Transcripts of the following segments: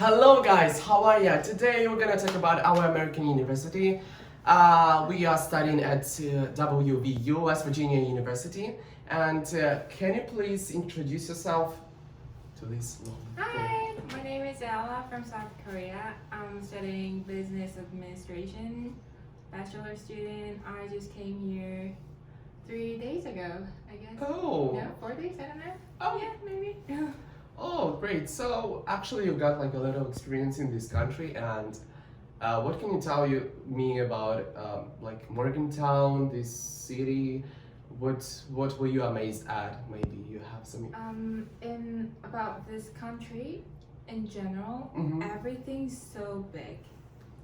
Hello guys, how are ya? Today we're gonna talk about our American university. We are studying at WVU, West Virginia University. And can you please introduce yourself to this? Hi, my name is Ella from South Korea. I'm studying business administration, bachelor student. I just came here 3 days ago, I guess. Oh. No, 4 days, I don't know. Oh. Yeah, maybe. Oh, great. So actually you got like a little experience in this country, and what can you tell me about like Morgantown, this city? What were you amazed at? Maybe you have some. In about this country, in general, everything's so big,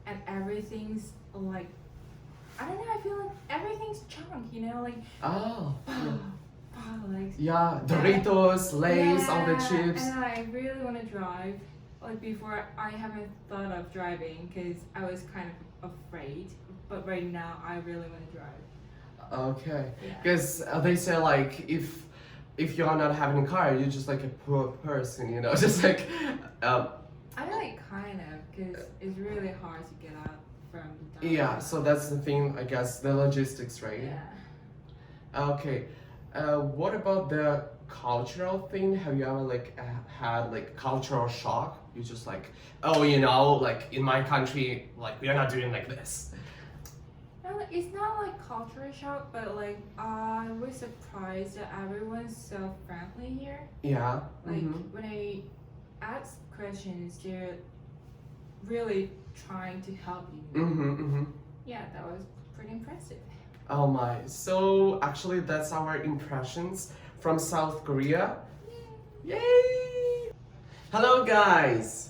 and everything's like, I don't know. I feel like everything's chunk. Like. Oh. Like. Yeah, Doritos, Lay's, all the chips. And I really want to drive. Like before, I haven't thought of driving because I was kind of afraid. But right now, I really want to drive. Okay, Yeah. because they say like if you're not having a car, you're just like a poor person, just like. I like kind of because it's really hard to get out from the downtown. Yeah, so that's the thing, I guess, the logistics, right? Yeah. Okay, what about the cultural thing? Have you ever like had like cultural shock? You just like, oh, like in my country, like we are not doing like this. No, it's not like culture shock, but like I was surprised that everyone's so friendly here. Yeah. Like when I ask questions, they're really trying to help you. Yeah, that was pretty impressive. Oh my, so actually that's our impressions from South Korea. Yay! Hello guys!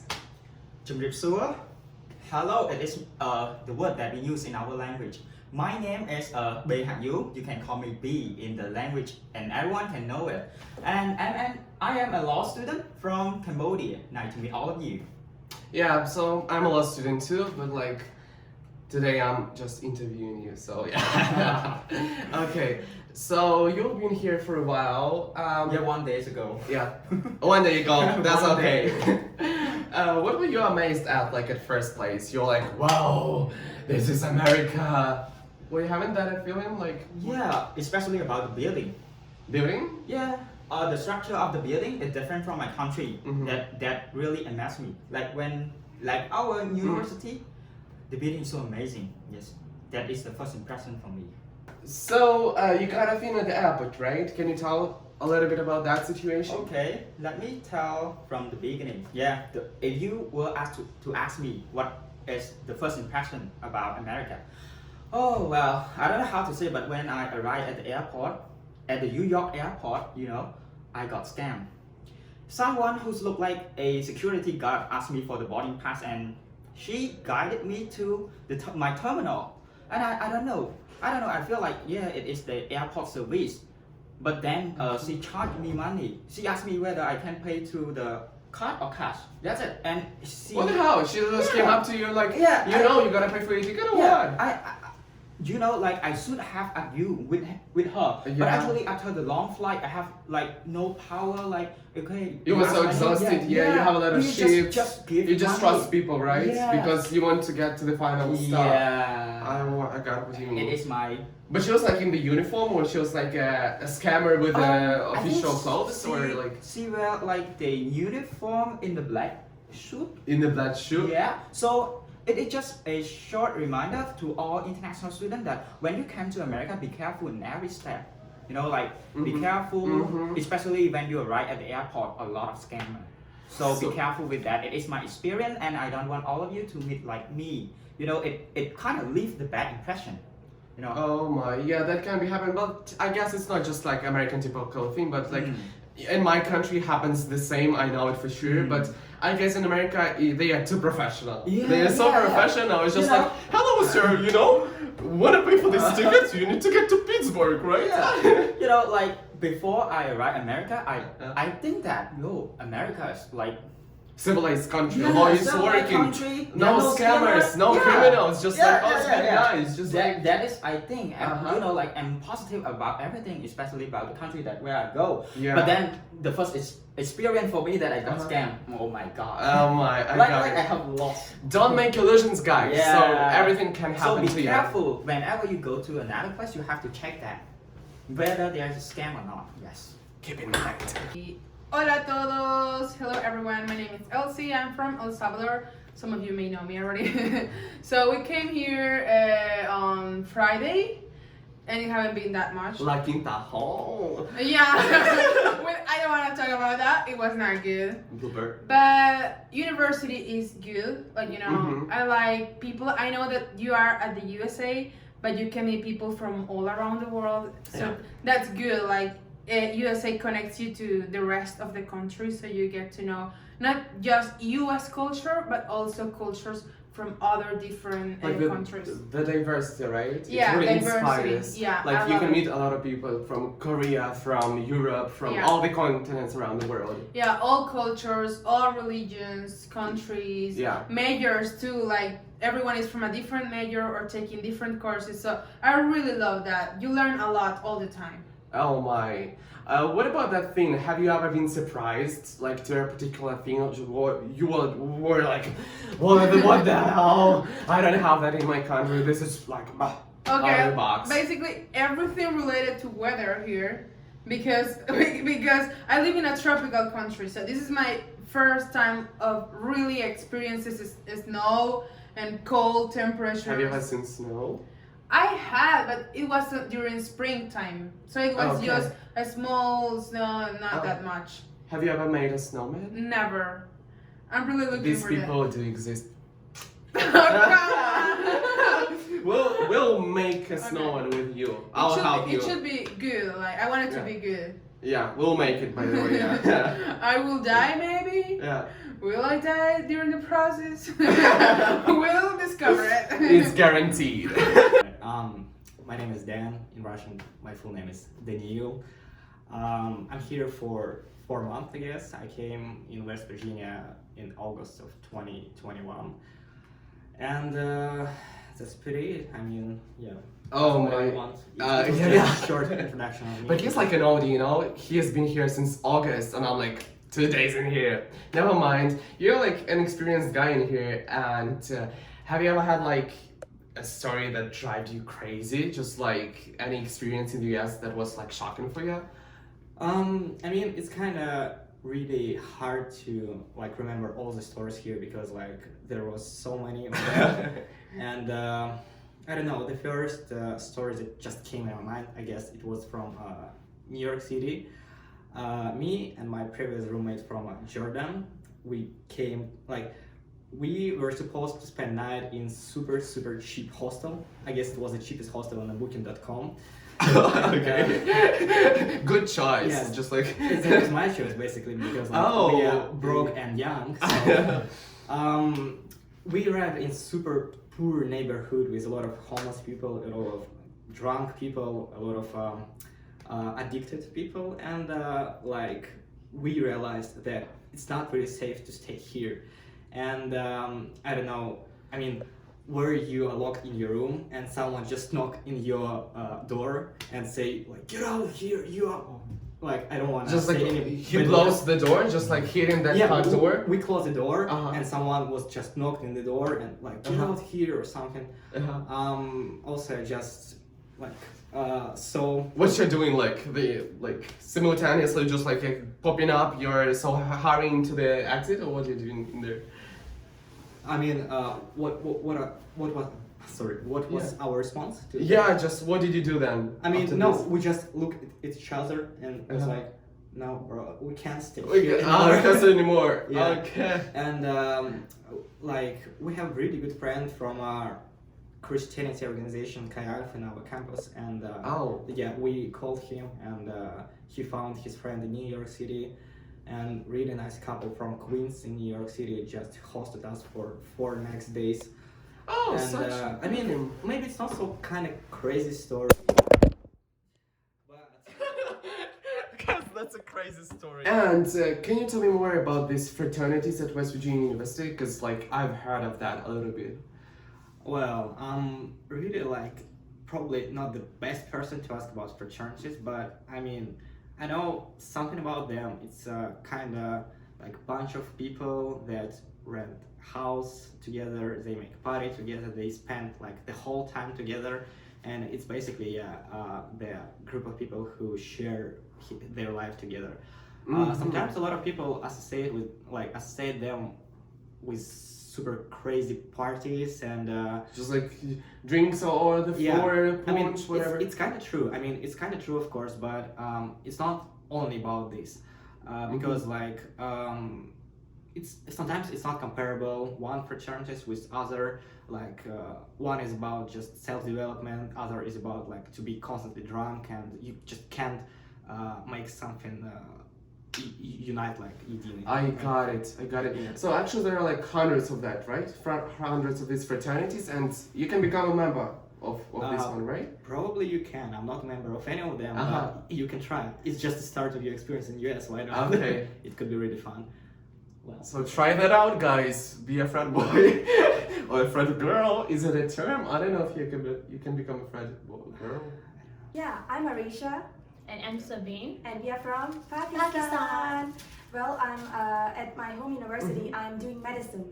Hello, it is the word that we use in our language. My name is WVU. You can call me B in the language, and everyone can know it. And I am a law student from Cambodia. Nice to meet all of you. Yeah, so I'm a law student too, but like today I'm just interviewing you, so yeah. Okay, so you've been here for a while. Yeah, 1 day ago. Yeah, 1 day ago, that's One okay. day. What were you amazed at like at first place? You're like, wow, this is America. Were you having that feeling like? Yeah, especially about the building. Building? Yeah, the structure of the building is different from my country. That really amazed me. Like our university, the building is so amazing. Yes, that is the first impression for me. So you got off in at the airport, right? Can you tell a little bit about that situation? Okay, let me tell from the beginning. Yeah, if you were asked to ask me what is the first impression about America, oh well, I don't know how to say, but when I arrived at the airport, at the New York airport, I got scammed. Someone who looked like a security guard asked me for the boarding pass, and she guided me to my terminal. And I don't know, I feel like, yeah, it is the airport service. But then she charged me money. She asked me whether I can pay through the card or cash. That's it. And she. What the hell? She just came up to you like, Yeah, you gotta pay for your ticket or yeah, what? I should have argued with her. Yeah. But actually, after the long flight, I have like no power. Like, okay. You were so exhausted. Yeah, you have a lot of shit. You You just trust people, right? Yeah. Because you want to get to the final stop. Yeah. I got what you mean. It is my. But she was like in the uniform, or she was like a scammer with official clothes, or like She wear like the uniform in the black suit. in the black shoe? Yeah. So it is just a short reminder to all international students that when you come to America, be careful in every step. Be careful, especially when you arrive at the airport. A lot of scammers. So be careful with that. It is my experience, and I don't want all of you to meet like me. It kind of leaves the bad impression. Oh my, yeah, that can be happening. But I guess it's not just like American typical thing, but like in my country happens the same. I know it for sure. But I guess in America they are too professional. Yeah, they are so professional. It's just like, hello, sir. Wanna pay for these tickets? You need to get to Pittsburgh, right? Yeah. Like before I arrived America, I think that America is like civilized country. Yeah, Law is civilized working. country, No scammers, no criminals. Just like us good guys. Just like that is, I think, I'm positive about everything, especially about the country where I go. Yeah. But then the first experience for me that I got Uh-huh. scammed. Oh my god. Oh my, I like got I it. have lost. Don't make illusions, guys. Yeah. So everything can So happen be to you. careful. Whenever you go to another place, you have to check that whether there's a scam or not. Yes. Keep in mind. Hola a todos! Hello everyone, my name is Elsie, I'm from El Salvador. Some of you may know me already. So we came here on Friday and it haven't been that much. La Quinta Hall. Yeah, well, I don't want to talk about that, it was not good. Blooper. But university is good, like Mhm. I like people. I know that you are at the USA, but you can meet people from all around the world. So Yeah. that's good, like USA connects you to the rest of the country, so you get to know not just US culture, but also cultures from other different Like countries. the diversity, right? Yeah, it really diversity. inspires. Yeah, Like I you love can it. meet a lot of people from Korea, from Europe, from Yeah. all the continents around the world. Yeah, all cultures, all religions, countries, Yeah. majors too. Like everyone is from a different major or taking different courses. So I really love that. You learn a lot all the time. Oh my. What about that thing? Have you ever been surprised, like, to a particular thing? You were like, what the hell? I don't have that in my country. This is like, out of the box. Basically everything related to weather here, because I live in a tropical country. So this is my first time of really experiences snow and cold temperatures. Have you ever seen snow? I had, but it was during springtime, so it was Okay. just a small snow, not Oh. that much. Have you ever made a snowman? Never. I'm really looking These for people do exist. that. We'll make a snowman with you. I'll help you. It should be good. Like I want it to Yeah. be good. Yeah, we'll make it, by the way. Yeah. I will die maybe. Yeah. Will I die during the process? We'll discover it. It's guaranteed. My name is Dan. In Russian, my full name is Daniil. I'm here for 4 months, I guess. I came in West Virginia in August of 2021. And that's pretty it. I mean, yeah. Oh That's what I my. want. Yeah, It was yeah. just a short introduction of me. But he's like an oldie, you know? He has been here since August, and I'm like, 2 days in here. Never mind. You're like an experienced guy in here, and have you ever had like a story that drives you crazy? Just like any experience in the US that was like shocking for you? I mean, it's kind of really hard to like remember all the stories here because like there was so many of them. And I don't know, the first story that just came in my mind, I guess it was from New York City. Me and my previous roommate from Jordan, we came like we were supposed to spend night in super cheap hostel. I guess it was the cheapest hostel on booking.com. Okay. Good choice. Yes. Just like. It was my choice basically because like, Oh. we are broke and young. So, we arrived in super poor neighborhood with a lot of homeless people, a lot of drunk people, a lot of addicted people, and like we realized that it's not really safe to stay here. And I don't know. I mean, where you are locked in your room and someone just knock in your door and say like, "Get out of here! You are." Like I don't want to Just say like any. he but blows the door, just like hitting that front door. we closed the door Uh-huh. and someone was just knocked in the door and like get Uh-huh. out here or something. Also just like so What you're doing, like simultaneously, just like popping up. You're so hurrying to the exit, or what are you doing in there? I mean what was our response to Yeah, just what did you do then? I mean after no, this? we just looked at each other and it was Uh-huh. like, no bro, we can't stay We here can't cuss anymore. Yeah. Okay. And like we have really good friend from our Christianity organization Kayaf in our campus, and Oh. yeah, we called him and he found his friend in New York City, and really nice couple from Queens in New York City just hosted us for 4 next days. Oh, And such. I mean, maybe it's not so kind of crazy story. But Because that's a crazy story. And can you tell me more about these fraternities at West Virginia University? Because like I've heard of that a little bit. well, I'm really like probably not the best person to ask about fraternities, but I mean, I know something about them. It's kind of like a bunch of people that rent house together. They make party together. They spend like the whole time together, and it's basically the group of people who share their life together. Sometimes a lot of people associate them with super crazy parties and just like drinks all over the floor, punch, whatever. It's kind of true. I mean, it's kind of true, of course, but it's not only about this because it's sometimes it's not comparable. One fraternities with other. Like one is about just self-development, other is about like to be constantly drunk, and you just can't make something unite like eating. I got it. Yeah. So actually there are like hundreds of that, right? Hundreds of these fraternities, and you can become a member of this one, right? Probably you can. I'm not a member of any of them, but you can try. It's just the start of your experience in US, why not? Okay. It could be really fun. Well, So try that out, guys. Be a frat boy or a frat girl. Is it a term? I don't know if you can become a frat girl. Yeah, I'm Arisha, And I'm Sabine. and we are from Pakistan. Well, I'm at my home university. I'm doing medicine.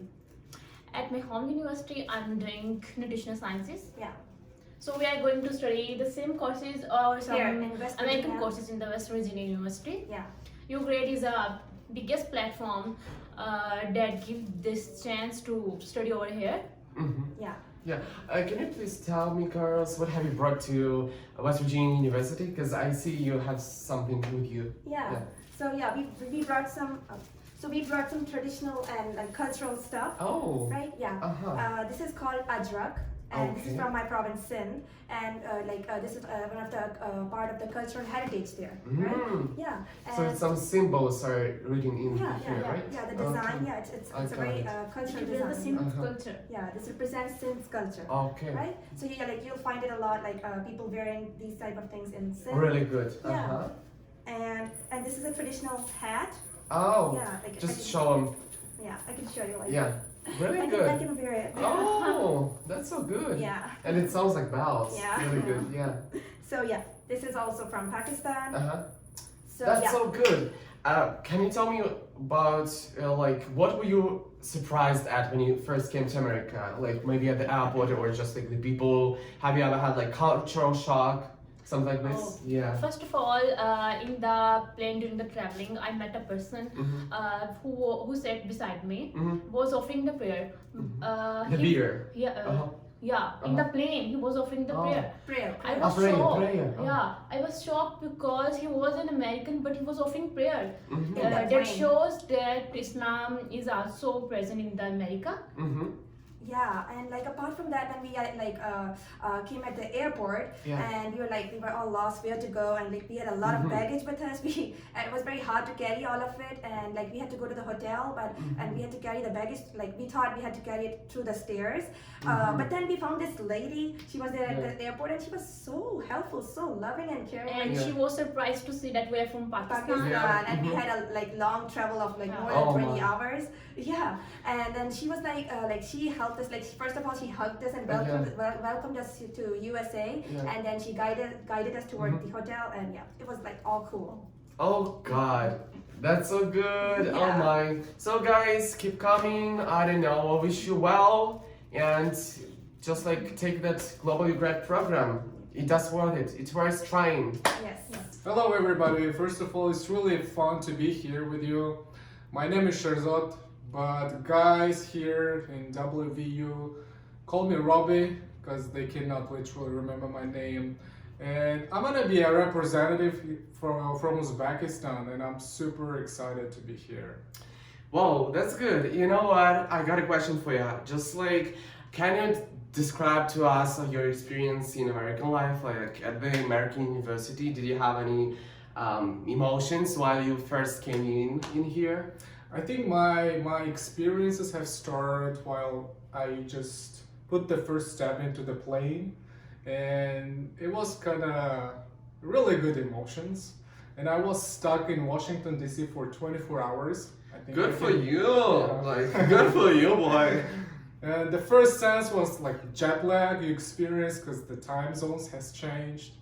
At my home university, I'm doing nutritional sciences. Yeah, So we are going to study the same courses or some here in West American Virginia. courses in the West Virginia University. Yeah, Ugrad is a biggest platform that gives this chance to study over here. yeah. Yeah. Can you please tell me, girls, what have you brought to West Virginia University? Because I see you have something with you. Yeah. So yeah, we brought some. So we brought some traditional and like cultural stuff. Oh. Right? Yeah. This is called Ajrak, and this is Okay. from my province Sindh, and this is one of the part of the cultural heritage there. Right? Yeah. So And some symbols are written in here, right? Yeah, the design, Okay. yeah, it's I a got very it. cultural It represents design. Sindh culture. Yeah, this represents Sindh's culture. Okay. Right? So yeah, like you'll find it a lot, like people wearing these type of things in Sindh. Really good. Yeah. And this is a traditional hat. Oh. Yeah, like I Just can- show them. Yeah, I can show you like. Yeah. Really I good. can wear it. Oh, that's so good. Yeah. And it sounds like bells. Yeah. Really good. Yeah. So yeah, this is also from Pakistan. So That's yeah. so good. Can you tell me about like what were you surprised at when you first came to America? Like maybe at the airport or just like the people. Have you ever had like cultural shock, something like this? Oh. Yeah. First of all, in the plane during the traveling, I met a person who sat beside me, was offering the prayer. The beer. Yeah. In the plane, he was offering the prayer. Prayer. I was prayer, shocked. prayer. Oh. Yeah, I was shocked because he was an American, but he was offering prayer. In the That plane. shows that Islam is also present in the America. Yeah, and like apart from that, when we came at the airport, and we were all lost where to go, and like we had a lot of baggage with us. It was very hard to carry all of it, and like we had to go to the hotel, and we had to carry the baggage. Like we thought we had to carry it through the stairs, but then we found this lady. She was there at the airport, and she was so helpful, so loving and caring. And she was surprised to see that we are from Pakistan. Yeah. And we had a long travel of like more Oh than 20 my. hours. Yeah, and then she was like she helped us. Like first of all, she hugged us and welcomed us to USA, and then she guided us toward the hotel, and yeah, it was like all cool. Oh God, that's so good. Oh Yeah. my. So guys, keep coming. I don't know. I wish you well, and just like take that Global Undergraduate Program. It does worth it. It's worth trying. Yes. Hello everybody, first of all it's really fun to be here with you. My name is Sherzot, but guys here in WVU call me Robbie because they cannot literally remember my name. And I'm gonna be a representative from Uzbekistan, and I'm super excited to be here. Whoa, that's good. You know what? I got a question for you. Just like, can you describe to us your experience in American life, like at the American university? Did you have any emotions while you first came in here? I think my experiences have started while I just put the first step into the plane, and it was kind of really good emotions. And I was stuck in Washington DC for 24 hours. I think Good I for can- you. Yeah. Like, good for you, boy. And the first sense was like jet lag you experience because the time zones has changed.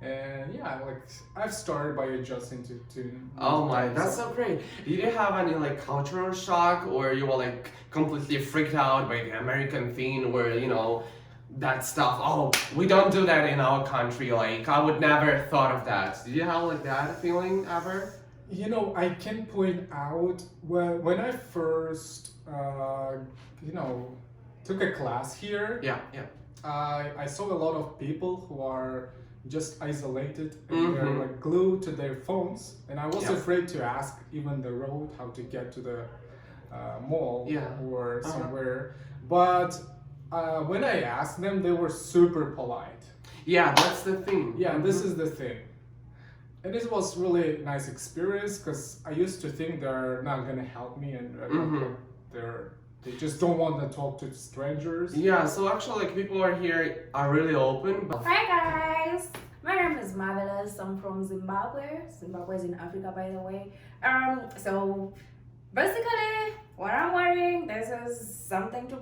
And yeah, like I've started by adjusting to Oh my, things. that's so great. Did you have any like cultural shock, or you were like completely freaked out by the American thing, where you know that stuff? Oh, we don't do that in our country. Like I would never thought of that. Did you have like that feeling ever? You know, I can point out when I first, you know, took a class here, Yeah, yeah. I saw a lot of people who are just isolated and they're like glued to their phones, and I was Yeah. afraid to ask even the road how to get to the mall or somewhere. But when I asked them, they were super polite. Yeah, that's the thing. Yeah, this is the thing. And it was really nice experience because I used to think they're not gonna help me and they just don't want to talk to strangers. Yeah, so actually like people are here are really open. But Hi guys, my name is Marvelous. I'm from Zimbabwe. Zimbabwe is in Africa, by the way. So basically, what I'm wearing, this is something to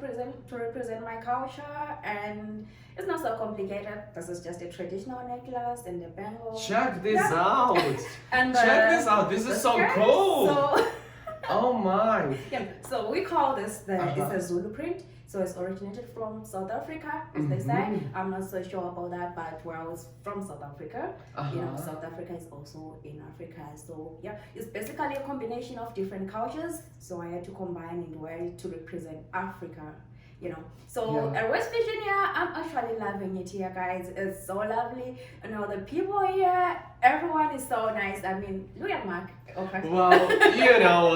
represent my culture, and it's not so complicated. This is just a traditional necklace and a bangle. check this out. And Check this out. This is so skirt. cool. So, Oh my. yeah, so we call this it's a Zulu print. So it's originated from South Africa, as they say. I'm not so sure about that, but where I was from South Africa, you know, South Africa is also in Africa. So yeah, it's basically a combination of different cultures. So I had to combine and wear it to represent Africa, you know. So at West Virginia, I'm actually loving it here, guys. It's so lovely. You know, the people here, everyone is so nice. I mean, look at Mark. Okay. Well, you know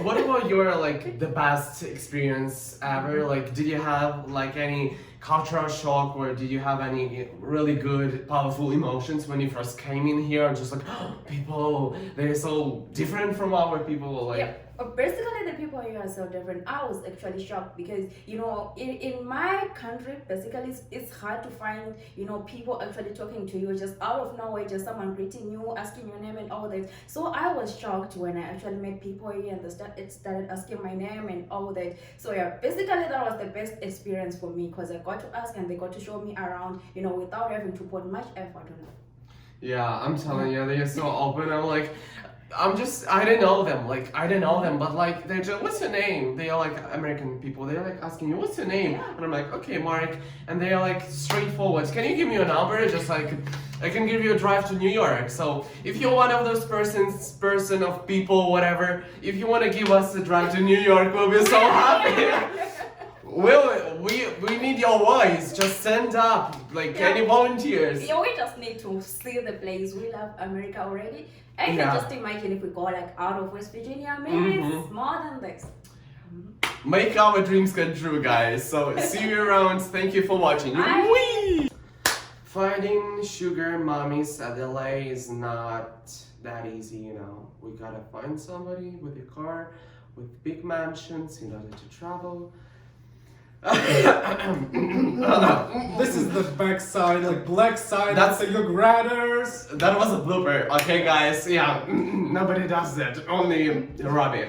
what about your like the best experience ever? Like, did you have like any cultural shock, or did you have any really good, powerful emotions when you first came in here? And just like, oh, people, they're so different from our people. Like, yeah. But basically, the people here are so different. I was actually shocked because, you know, in my country, basically, it's hard to find, you know, people actually talking to you just out of nowhere, just someone greeting you, asking your name and all that. So I was shocked when I actually met people here and it started asking my name and all that. So yeah, basically, that was the best experience for me because I got to ask and they got to show me around, you know, without having to put much effort on it. yeah, I'm telling you, they're so open. I'm like, I didn't know them. Like, I didn't know them, but like, they're just, what's your name? They are like American people. They're like asking you, what's your name? Yeah. And I'm like, okay, Mark. And they are like straightforward. Can you give me your number? Just like, I can give you a drive to New York. So if you're one of those person of people, whatever, if you want to give us a drive to New York, we'll be so happy. We need your voice. Just send up like any volunteers. Yeah, we just need to see the place. We love America already. I can just imagine if we go like out of West Virginia, maybe it's more than this. Make our dreams come true, guys. So see you around. Thank you for watching. Bye. Whee! Finding sugar mommies at LA is not that easy, you know. We gotta find somebody with a car, with big mansions in order to travel. This is the back side, like black side. That's the Ugraders. That was a blooper. Okay, guys. Yeah, nobody does that. Only Robbie.